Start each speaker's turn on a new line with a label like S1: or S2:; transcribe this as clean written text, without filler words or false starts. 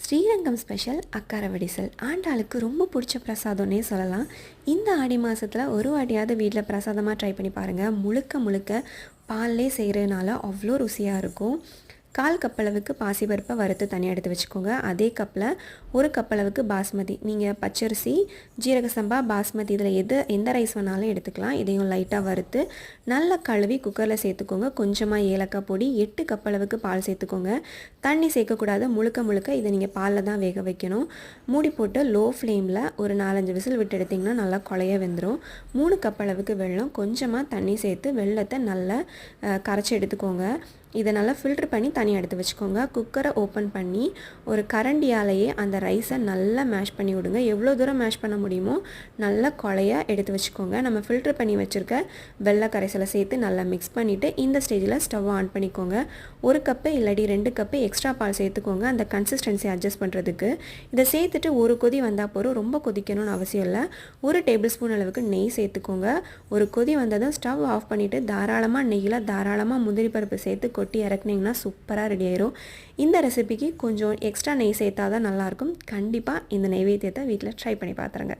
S1: Srirangam special அக்கார வடிசல் ஆண்டாளுக்கு ரொம்ப பிடிச்ச பிரசாதம்னே சொல்லலாம். இந்த ஆடி மாதத்தில் ஒரு வாட்டியாவது வீட்டில் பிரசாதமாக ட்ரை பண்ணி பாருங்கள். முழுக்க முழுக்க பால்லே செய்கிறதுனால அவ்வளோ ருசியாக இருக்கும். 1/4 கப் அளவுக்கு பாசிப்பருப்பை வறுத்து தனியாக எடுத்து வச்சுக்கோங்க. அதே கப்பில் 1 கப் அளவுக்கு பாஸ்மதி, நீங்கள் பச்சரிசி, ஜீரக சம்பா, பாஸ்மதி இதில் எந்த ரைஸ் வேணாலும் எடுத்துக்கலாம். இதையும் லைட்டாக வறுத்து நல்லா கழுவி குக்கரில் சேர்த்துக்கோங்க. கொஞ்சமாக ஏலக்காய் பொடி, 8 கப் அளவுக்கு பால் சேர்த்துக்கோங்க. தண்ணி சேர்க்கக்கூடாது, முழுக்க முழுக்க இதை நீங்கள் பாலில் தான் வேக வைக்கணும். மூடி போட்டு லோ ஃப்ளேமில் ஒரு 4-5 விசில் விட்டு எடுத்திங்கன்னா நல்லா குழைய வெந்துடும். 3 கப் அளவுக்கு வெல்லம், கொஞ்சமாக தண்ணி சேர்த்து வெல்லத்தை நல்லா கரைச்சி எடுத்துக்கோங்க. இதை நல்லா ஃபில்ட்ரு பண்ணி தனியாக எடுத்து வச்சுக்கோங்க. குக்கரை ஓப்பன் பண்ணி ஒரு கரண்டியாலேயே அந்த ரைஸை நல்லா மேஷ் பண்ணி விடுங்க. எவ்வளோ தூரம் மேஷ் பண்ண முடியுமோ நல்லா குழைய எடுத்து வச்சுக்கோங்க. நம்ம ஃபில்ட்ரு பண்ணி வச்சுருக்க வெள்ளை கரைசலை சேர்த்து நல்லா மிக்ஸ் பண்ணிவிட்டு இந்த ஸ்டேஜில் ஸ்டவ் ஆன் பண்ணிக்கோங்க. 1 கப்பு இல்லாட்டி 2 கப்பு எக்ஸ்ட்ரா பால் சேர்த்துக்கோங்க, அந்த கன்சிஸ்டன்சி அட்ஜஸ்ட் பண்ணுறதுக்கு. இதை சேர்த்துட்டு ஒரு கொதி வந்தால் போதும், ரொம்ப கொதிக்கணும்னு அவசியம் இல்லை. 1 டேபிள் ஸ்பூன் அளவுக்கு நெய் சேர்த்துக்கோங்க. ஒரு கொதி வந்ததும் ஸ்டவ் ஆஃப் பண்ணிவிட்டு தாராளமாக நெய்யில் தாராளமாக முந்திரி பருப்பு சேர்த்து கொட்டி இறக்குனீங்கன்னா சூப்பராக ரெடி ஆயிரும். இந்த ரெசிபிக்கு கொஞ்சம் எக்ஸ்ட்ரா நெய் சேர்த்தா தான் நல்லாயிருக்கும். கண்டிப்பாக இந்த நெய்வேத்தியத்தை வீட்டில் ட்ரை பண்ணி பார்த்துருங்க.